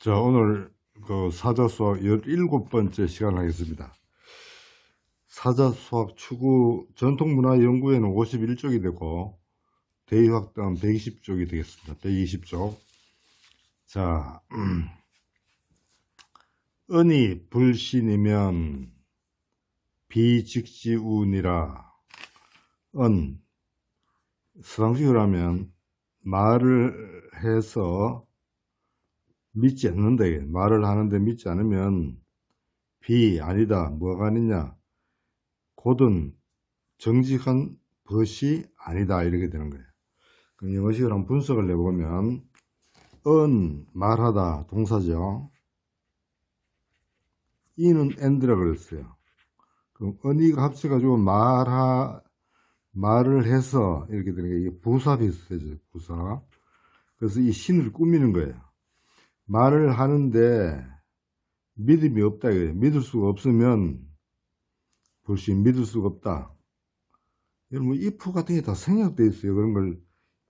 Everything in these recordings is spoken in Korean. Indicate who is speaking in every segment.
Speaker 1: 자, 오늘 그 사자 수학 17번째 시간 하겠습니다. 사자 수학 추구 전통문화연구회는 51쪽이 되고 대의확대는 120쪽이 되겠습니다. 120쪽. 자, 은이 불신이면 비직지운이라. 서당식으로 하면 말을 해서 믿지 않는다. 말을 하는데 믿지 않으면 아니다. 뭐가 아니냐? 곧은 정직한 벗이 아니다. 이렇게 되는 거예요. 그럼 영어식으로 한번 분석을 해보면 말하다 동사죠. 이는 and라고 그랬어요. 그럼 은이가 합쳐가지고 말을 해서 이렇게 되는 게 이게 부사 비슷해져요. 부사. 그래서 이 신을 꾸미는 거예요. 말을 하는데 믿음이 없다. 믿을 수가 없으면 불신, 믿을 수가 없다. 여러분, if 같은 게 다 생략되어 있어요. 그런 걸,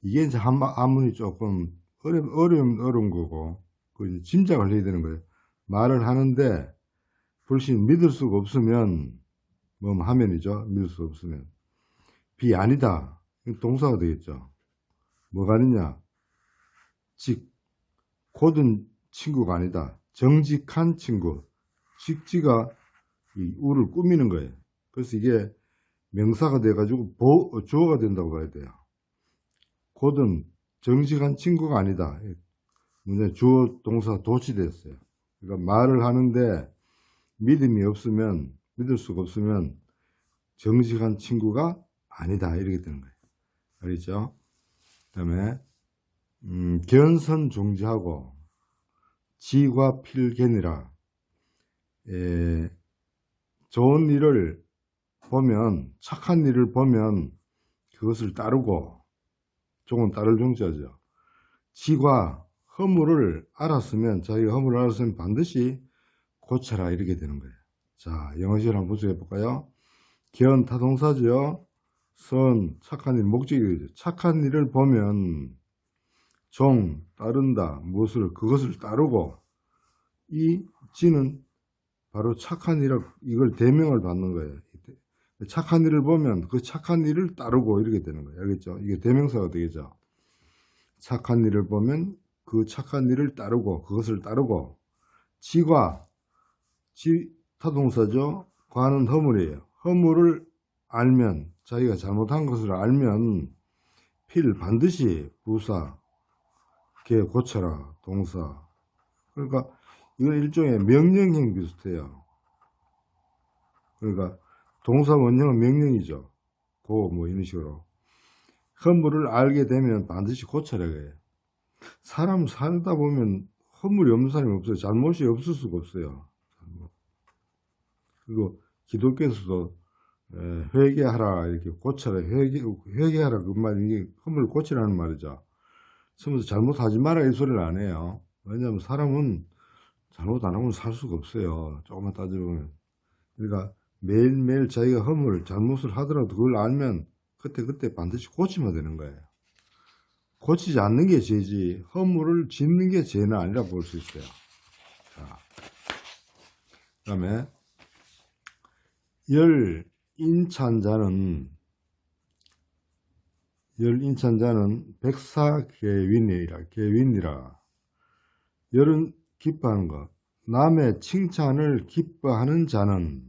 Speaker 1: 이게 이제 한문이 조금 어려운 거고, 그 짐작을 해야 되는 거예요. 말을 하는데 불신, 믿을 수가 없으면, 뭐 하면이죠. 믿을 수 없으면. 아니다. 동사가 되겠죠. 뭐가 아니냐? 곧은 친구가 아니다. 정직한 친구. 직지가 이 우를 꾸미는 거예요. 그래서 이게 명사가 돼가지고 주어가 된다고 봐야 돼요. 곧은 정직한 친구가 아니다. 문제 주어 동사 도치됐어요. 그러니까 말을 하는데 믿음이 없으면, 믿을 수가 없으면 정직한 친구가 아니다. 이렇게 되는 거예요. 알겠죠? 그 다음에 견선종지하고 지과 필견이라. 좋은 일을 보면, 착한 일을 보면 그것을 따르고, 종은 따를 종자죠. 지과 허물을 알았으면, 자기가 허물을 알았으면 반드시 고쳐라. 이렇게 되는 거예요. 자, 영어식으로 한번 분석해 볼까요? 견 타동사죠. 선 착한 일 목적이죠. 착한 일을 보면 종 따른다. 그것을 따르고, 이 지는 바로 착한 이걸 대명을 받는 거예요. 착한 일을 보면 그 착한 일을 따르고 이렇게 되는 거예요. 알겠죠? 이게 대명사가 되겠죠. 착한 일을 보면 그 착한 일을 따르고, 그것을 따르고, 지 타동사죠. 과는 허물이에요. 허물을 알면, 자기가 잘못한 것을 알면 반드시 부사, 고쳐라, 동사. 그러니까 이건 일종의 명령형 비슷해요. 그러니까 동사 원형은 명령이죠. 이런 식으로. 허물을 알게 되면 반드시 고쳐라 그래요. 사람 살다 보면 허물이 없는 사람이 없어요. 잘못이 없을 수가 없어요. 그리고 기독교에서도 회개하라, 이렇게 고쳐라, 회개하라, 그 말, 이게 허물을 고치라는 말이죠. 처음부터 잘못하지 마라 이 소리를 안 해요. 왜냐하면 사람은 잘못 안 하면 살 수가 없어요. 조금만 따져보면. 그러니까 매일매일 자기가 잘못을 하더라도 그걸 알면 그때 반드시 고치면 되는 거예요. 고치지 않는 게 죄지, 허물을 짓는 게 죄는 아니라 볼 수 있어요. 자, 그 다음에 열인찬자는 백사계윈이라. 열은 기뻐하는 것. 남의 칭찬을 기뻐하는 자는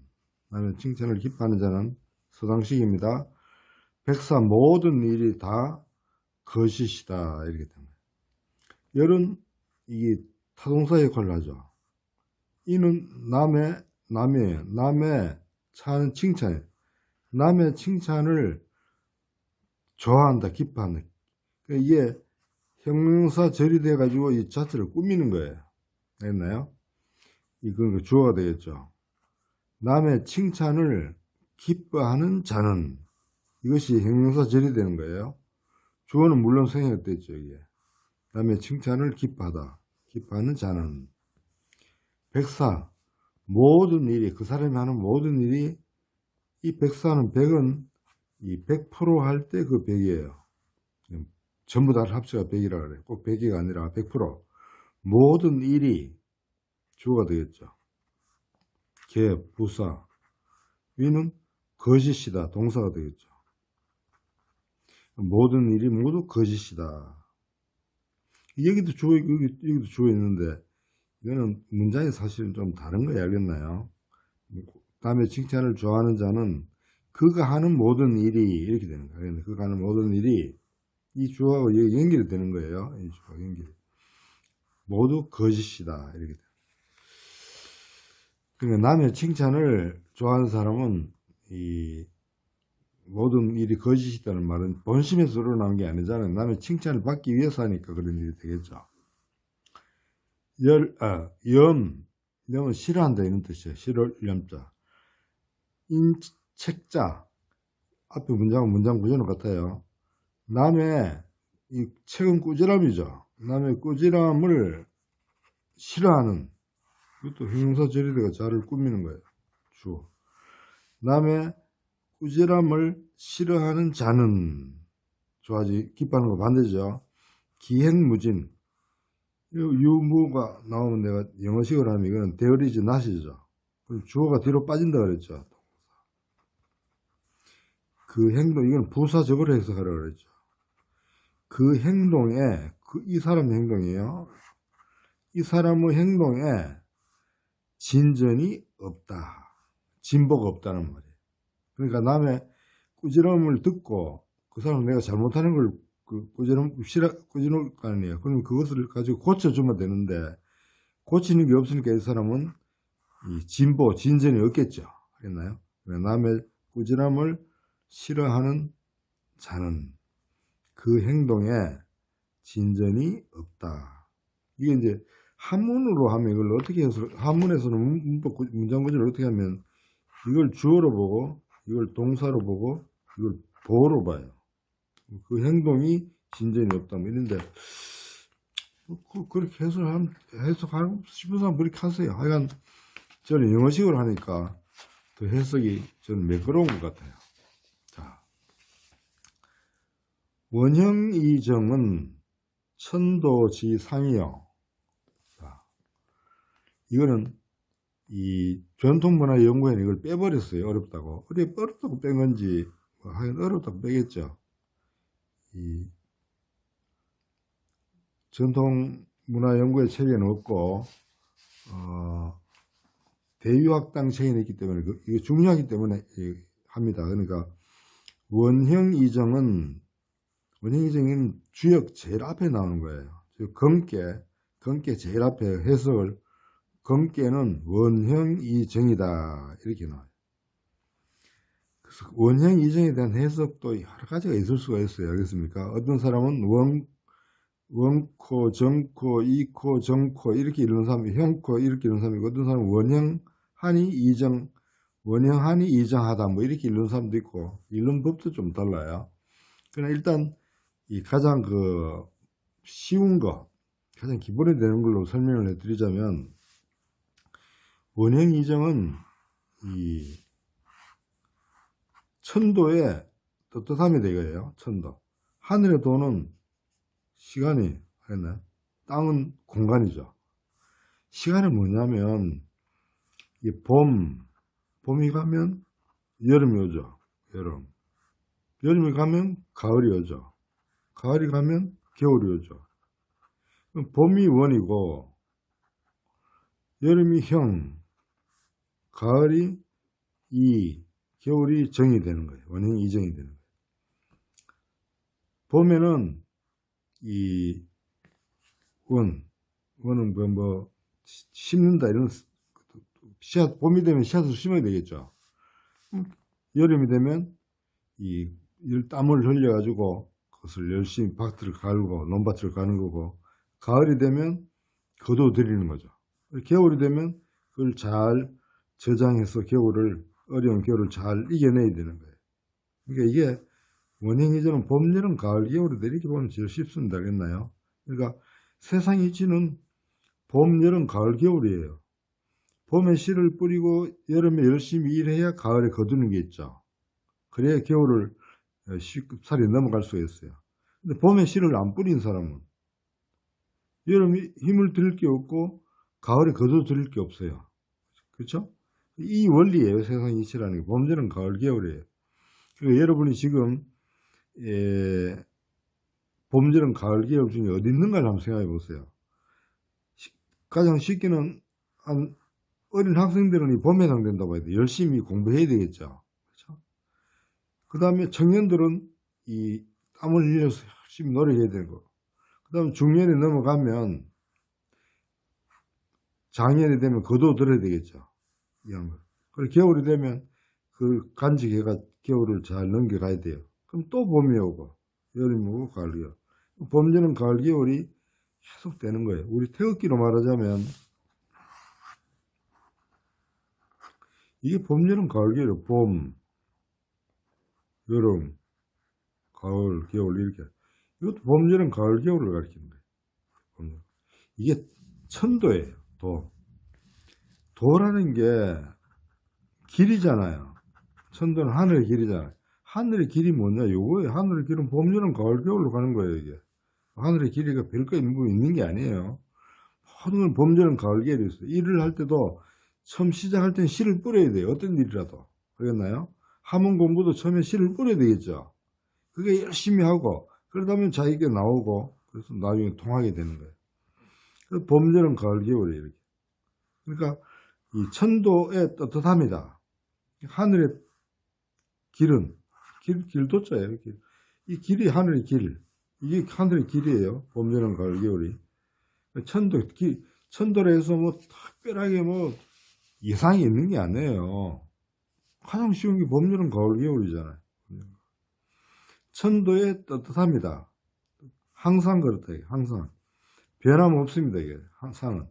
Speaker 1: 서당식입니다. 백사 모든 일이 다 거짓이다. 이렇게 됩니다. 열은 이게 타동사 역할을 하죠. 이는 남의 차는 칭찬이에요. 남의 칭찬을 좋아한다, 기뻐한다. 이게 형용사 절이 돼가지고 이 자체를 꾸미는 거예요. 됐나요? 이건 주어가 되겠죠. 남의 칭찬을 기뻐하는 자는, 이것이 형용사 절이 되는 거예요. 주어는 물론 생략됐죠. 이게 남의 칭찬을 기뻐하는 자는. 백사 모든 일이, 그 사람이 하는 모든 일이, 이 백사는 100은 이 100% 할 때 그 100이에요. 전부 다 합쳐가 100이라 그래요. 꼭 100이가 아니라 100%. 모든 일이 주어가 되겠죠. 개, 부사, 위는 거짓이다 동사가 되겠죠. 모든 일이 모두 거짓이다. 여기도 주어, 여기도 주어 있는데 이거는 문장이 사실은 좀 다른 거 알겠나요? 다음에 칭찬을 좋아하는 자는 그가 하는 모든 일이 이렇게 되는 거예요. 그가 하는 모든 일이 이 주어하고 연결이 되는 거예요. 이 주어가 연결. 모두 거짓이다 이렇게 돼요. 그러니까 남의 칭찬을 좋아하는 사람은 이 모든 일이 거짓이다는 말은 본심에서 우러나온 게 아니잖아요. 남의 칭찬을 받기 위해서 하니까 그런 일이 되겠죠. 염은 싫어한다 이런 뜻이에요. 싫을 염자. 책자 앞에 문장 구조는 같아요. 남의 이 책은 꾸지람이죠. 남의 꾸지람을 싫어하는 이것도 형용사 절이가 자를 꾸미는 거예요. 주어. 남의 꾸지람을 싫어하는 자는 좋아하지 기뻐하는 거 반대죠. 기행무진 유무가 나오면 내가 영어식으로 하면 이거는 there is not이죠. 그럼 주어가 뒤로 빠진다 그랬죠. 그 행동 이건 부사적으로 해석하라고 그랬죠. 그 행동에 이 사람의 행동이에요. 이 사람의 행동에 진전이 없다. 진보가 없다는 말이에요. 그러니까 남의 꾸지람을 듣고 그 사람은 내가 잘못하는 걸 꾸지람을 거 아니에요. 그럼 그것을 가지고 고쳐주면 되는데 고치는 게 없으니까 이 사람은 이 진전이 없겠죠. 알겠나요? 남의 꾸지람을 싫어하는 자는 그 행동에 진전이 없다. 이게 이제 한문으로 하면 이걸 어떻게 해서 한문에서는 문장 구조를 어떻게 하면 이걸 주어로 보고 이걸 동사로 보고 이걸 보어로 봐요. 그 행동이 진전이 없다 뭐 이런데 그렇게 해석하고 싶은 사람 그렇게 하세요. 하여간 저는 영어식으로 하니까 더 해석이 저는 매끄러운 것 같아요. 자, 원형이정은 천도지상이요. 자, 이거는 이 전통문화연구회는 이걸 빼버렸어요. 어렵다고. 어렵다고 뺀 건지 하여간 어렵다고 빼겠죠. 이 전통문화연구회 책에는 없고 대유학당 책에는 있기 때문에 이게 중요하기 때문에 합니다. 그러니까 원형이정은 주역 제일 앞에 나오는 거예요. 검게 제일 앞에 해석을 검게는 원형이정이다 이렇게 나와요. 그래서 원형이정에 대한 해석도 여러 가지가 있을 수가 있어요. 알겠습니까? 어떤 사람은 원코, 정코, 이코, 정코 이렇게 이루는 사람이 형코 이렇게 이루는 사람이고 어떤 사람은 원형하니 이정하다 뭐 이렇게 이루는 사람도 있고 이런 법도 좀 달라요. 그러나 일단 이 가장 쉬운 거 가장 기본이 되는 걸로 설명을 해드리자면 원형이정은 이 천도의 떳떳함이 되거예요. 천도. 하늘의 도는 시간이 했나요? 땅은 공간이죠. 시간은 뭐냐면 이 봄이 가면 여름이 오죠. 여름이 가면 가을이 오죠. 가을이 가면 겨울이 오죠. 봄이 원이고 여름이 형, 가을이 이, 겨울이 정이 되는 거예요. 원형이 이정이 되는 거예요. 봄에는 이 원은 심는다 이런 봄이 되면 씨앗을 심어야 되겠죠. 여름이 되면 이 땀을 흘려가지고 그것을 열심히 밭을 갈고 논밭을 가는 거고 가을이 되면 거둬들이는 거죠. 겨울이 되면 그걸 잘 저장해서 어려운 겨울을 잘 이겨내야 되는 거예요. 그러니까 이게 원형이정은 봄, 여름, 가을, 겨울이 이렇게 보면 제일 쉽습니다. 알겠나요? 그러니까 세상 이치는 봄, 여름, 가을, 겨울이에요. 봄에 씨를 뿌리고 여름에 열심히 일해야 가을에 거두는 게 있죠. 그래야 겨울을 쉽사리 넘어갈 수가 있어요. 근데 봄에 씨를 안 뿌린 사람은 여름이 힘을 들일 게 없고 가을에 거둬 들일 게 없어요. 그렇죠? 이 원리예요. 세상 이치라는 게. 봄, 여름, 가을, 겨울이에요. 그러니까 여러분이 지금 봄, 여름, 가을, 겨울 중에 어디 있는가를 한번 생각해 보세요. 가장 쉽게는 어린 학생들은 이 봄에 해당된다고 해야 돼. 열심히 공부해야 되겠죠. 그렇죠? 그 다음에 청년들은 이 땀을 흘려서 열심히 노력해야 되고, 그 다음에 중년에 넘어가면 장년이 되면 거둬들어야 되겠죠. 이런 거. 그리고 겨울이 되면 그 간직해가 겨울을 잘 넘겨가야 돼요. 그럼 또 봄이 오고, 여름이 오고, 가을이 오고. 봄, 여름, 가을, 겨울이 계속 되는 거예요. 우리 태극기로 말하자면, 이게 봄, 여름, 가을, 겨울, 봄, 여름, 가을, 겨울, 이렇게. 이것도 봄, 여름, 가을, 겨울을 가리키는 거예요. 이게 천도예요, 도. 도라는 게 길이잖아요. 천도는 하늘의 길이잖아요. 하늘의 길이 뭐냐? 요거예요. 하늘의 길은 봄, 여름, 가을, 겨울로 가는 거예요, 이게. 하늘의 길이가 별거 있는 게 아니에요. 모든 건 봄, 여름, 가을, 겨울이 있어요. 일을 할 때도 처음 시작할 땐 씨를 뿌려야 돼요. 어떤 일이라도. 그랬나요? 학문 공부도 처음에 씨를 뿌려야 되겠죠. 그게 열심히 하고, 그러다 보면 자기가 나오고, 그래서 나중에 통하게 되는 거예요. 그래서 봄, 여름, 가을, 겨울이 이렇게. 그러니까, 이 천도의 떳떳함이다. 하늘의 길은, 길도자예요. 길. 이 길이 하늘의 길. 이게 하늘의 길이에요. 봄, 여름, 가을, 겨울이. 천도로 해서 뭐, 특별하게 뭐, 예상이 있는 게 아니에요. 가장 쉬운 게 봄, 여름, 가을, 겨울이잖아요. 천도의 떳떳함이다. 항상 그렇다. 항상. 변함 없습니다. 이게 항상은.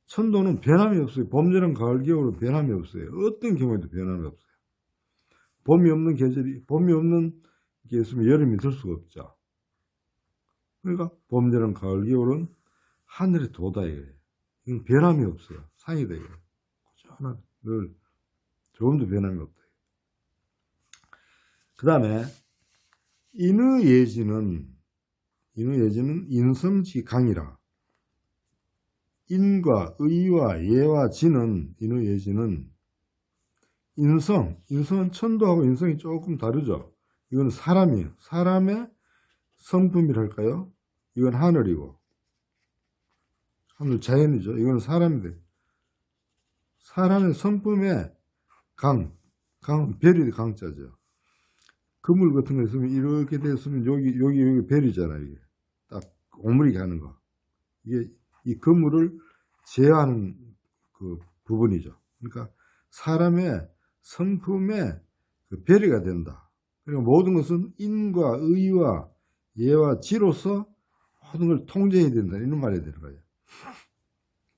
Speaker 1: 천도는 변함이 없어요. 봄, 여름, 가을, 겨울은 변함이 없어요. 어떤 경우에도 변함이 없어요. 봄이 없는 게 있으면 여름이 들 수가 없죠. 그러니까 봄, 여름, 가을, 겨울은 하늘의 도다. 이거예요. 이건 변함이 없어요. 상이다. 이거예요. 꾸준하게 늘 조금도 변함이 없다. 그 다음에 인의예지는 인성지강이라. 인과 의와 예와 지는 인의예지는 인성은 천도하고 인성이 조금 다르죠. 이건 사람이에요. 사람의 성품이랄까요? 이건 하늘이고, 하늘 자연이죠. 이건 사람인데, 사람의 성품에 별이 강자죠. 그물 같은 거 있으면 이렇게 됐으면 여기 별이잖아요. 이게 딱 오므리게 하는 거. 이게 이 그물을 제어하는 그 부분이죠. 그러니까 사람의 성품에 그 별이가 된다. 그러니까 모든 것은 인과 의와 예와 지로서 모든 걸 통제해야 된다. 이런 말이 되는 거예요.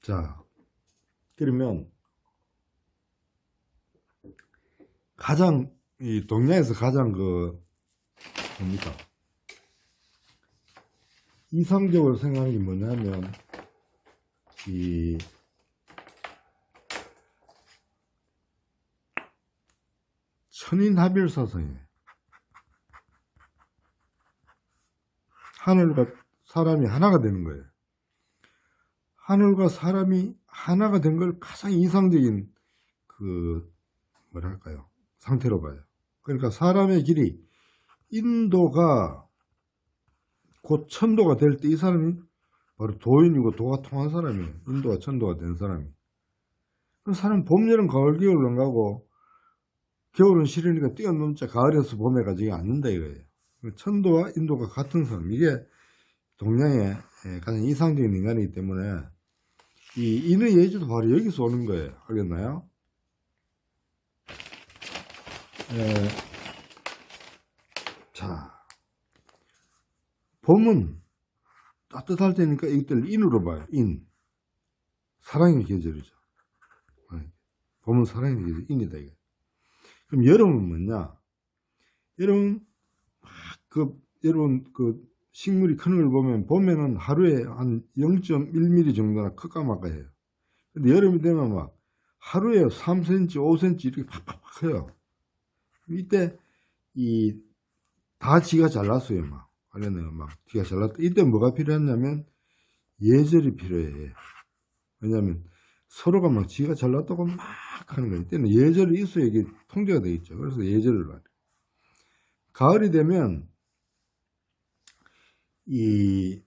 Speaker 1: 자, 그러면 이 동양에서 가장 뭡니까? 이상적으로 생각하는 게 뭐냐면, 이 천인합일사상이에요. 하늘과 사람이 하나가 되는 거예요. 하늘과 사람이 하나가 된 걸 가장 이상적인 뭐랄까요? 상태로 봐요. 그러니까 사람의 길이 인도가 곧 천도가 될 때 이 사람이 바로 도인이고 도가 통한 사람이에요. 인도가 천도가 된 사람이. 그 사람 봄, 여름, 가을, 겨울을 안 가고 겨울은 싫으니까 뛰어넘자 가을에서 봄에 가지 않는다 이거예요. 천도와 인도가 같은 사람. 이게 동양의 가장 이상적인 인간이기 때문에 이 인의 예지도 바로 여기서 오는 거예요. 알겠나요? 자, 봄은 따뜻할 때니까 이것들 인으로 봐요. 사랑의 계절이죠. 봄은 사랑의 계절, 인이다 이거. 그럼 여름은 뭐냐? 여름은 여러분 식물이 크는 걸 보면 봄에는 하루에 한 0.1mm 정도나 클까 말까 해요. 근데 여름이 되면 막 하루에 3cm, 5cm 이렇게 팍팍팍 커요. 이때 다 지가 잘났어요. 막 알겠네요. 막 지가 잘났다. 이때 뭐가 필요하냐면 예절이 필요해. 왜냐하면 서로가 막 지가 잘났다고 막 하는 거예요. 이때는 예절이 있어야 이게 통제가 되겠죠. 그래서 예절을 말해요. 가을이 되면 이런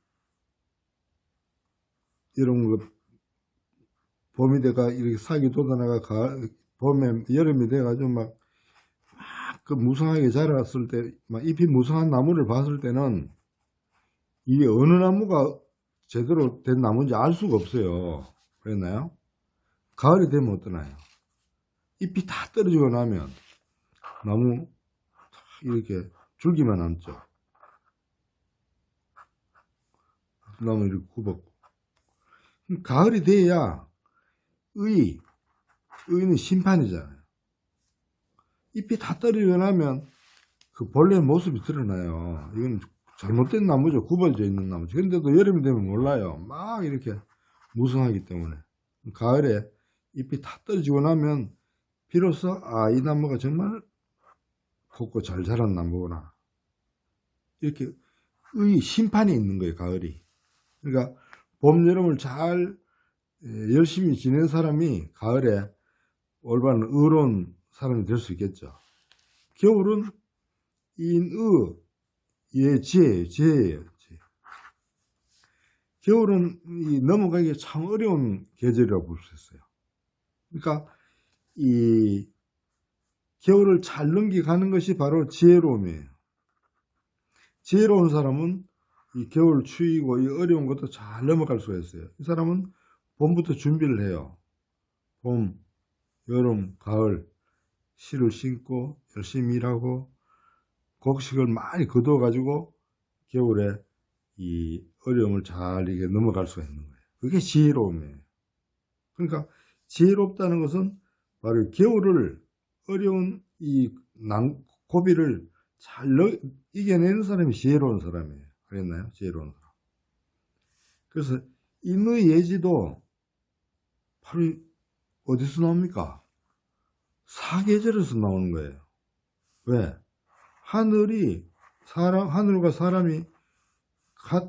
Speaker 1: 거 봄이 돼가 이렇게 싹이 돋아나가 봄에 여름이 돼가지고 막 그 무성하게 자랐을 때, 막 잎이 무성한 나무를 봤을 때는 이게 어느 나무가 제대로 된 나무인지 알 수가 없어요. 그랬나요? 가을이 되면 어떠나요? 잎이 다 떨어지고 나면 나무 이렇게 줄기만 남죠. 나무 이렇게 굽었고. 가을이 돼야 의는 심판이잖아요. 잎이 다 떨어지고 나면 그 본래의 모습이 드러나요. 이건 잘못된 나무죠. 굽어져 있는 나무죠. 그런데도 여름이 되면 몰라요. 막 이렇게 무성하기 때문에. 가을에 잎이 다 떨어지고 나면 비로소 이 나무가 정말 곱고 잘 자란 나무구나. 이렇게 심판이 있는 거예요. 가을이. 그러니까 봄, 여름을 잘 열심히 지낸 사람이 가을에 올바른 의로운 사람이 될 수 있겠죠. 겨울은 지혜예요. 겨울은 넘어가기 참 어려운 계절이라고 볼 수 있어요. 그러니까 이 겨울을 잘 넘겨가는 것이 바로 지혜로움이에요. 지혜로운 사람은 이 겨울 추위고 이 어려운 것도 잘 넘어갈 수가 있어요. 이 사람은 봄부터 준비를 해요. 봄, 여름, 가을 씨를 심고 열심히 일하고 곡식을 많이 거두어 가지고 겨울에 이 어려움을 잘 이게 넘어갈 수가 있는 거예요. 그게 지혜로움이에요. 그러니까 지혜롭다는 것은 바로 겨울을 어려운 이 고비를 잘 이겨내는 사람이 지혜로운 사람이에요. 그랬나요? 지혜로운 사람. 그래서 인의 예지도 바로 어디서 나옵니까? 사계절에서 나오는 거예요. 왜? 하늘과 사람이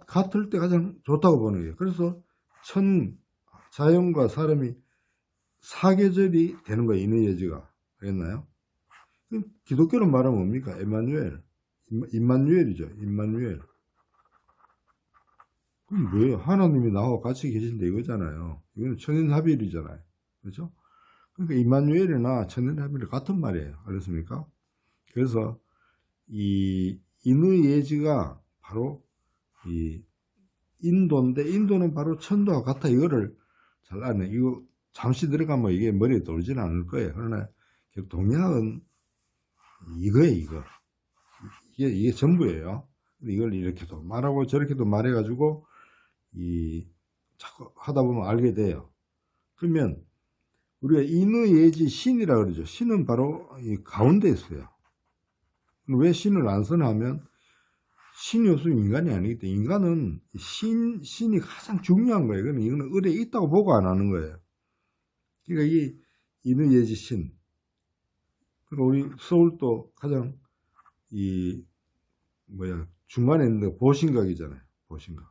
Speaker 1: 같을 때 가장 좋다고 보는 거예요. 그래서 자연과 사람이 사계절이 되는 거예요. 인의 예지가. 그랬나요? 기독교로 말하면 뭡니까? 임마누엘이죠. 임마누엘. 그럼 뭐예요? 하나님이 나와 같이 계신데 이거잖아요. 이거는 천연합일이잖아요. 그렇죠? 그러니까 임마누엘이나 천연합일이 같은 말이에요. 알겠습니까? 그래서 이 인의 예지가 바로 이 인도인데, 인도는 바로 천도와 같아. 이거를 잘 아네. 이거 잠시 들어가면 이게 머리에 돌지는 않을 거예요. 그러나 동양은 이거예요, 이거. 이게 전부예요. 이걸 이렇게도 말하고 저렇게도 말해가지고 자꾸 하다 보면 알게 돼요. 그러면 우리가 인의 예지 신이라 그러죠. 신은 바로 이 가운데 있어요. 왜 신을 안 선하면 신이 없으면 인간이 아니기 때문에 인간은 신이 가장 중요한 거예요. 이거는 의뢰에 있다고 보고 안 하는 거예요. 그러니까 이 인의 예지 신. 그리고 우리 서울도 가장 중간에 있는 데 보신각이잖아요. 보신각.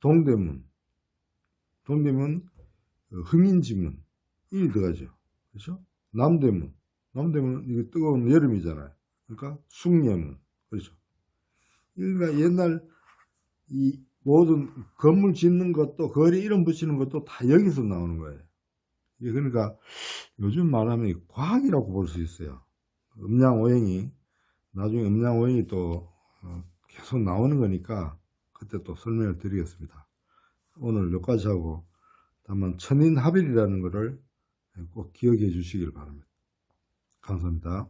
Speaker 1: 동대문 흥인지문 이 들어가죠. 그렇죠? 남대문 이게 뜨거운 여름이잖아요. 그러니까 숭례문. 그렇죠? 그러니까 옛날 이 모든 건물 짓는 것도 거리 이름 붙이는 것도 다 여기서 나오는 거예요. 그러니까 요즘 말하면 과학이라고 볼 수 있어요. 음양오행이 나중에 음양오행이 또 계속 나오는 거니까 그때 또 설명을 드리겠습니다. 오늘 여기까지 하고 다만 천인합일이라는 것을 꼭 기억해 주시길 바랍니다. 감사합니다.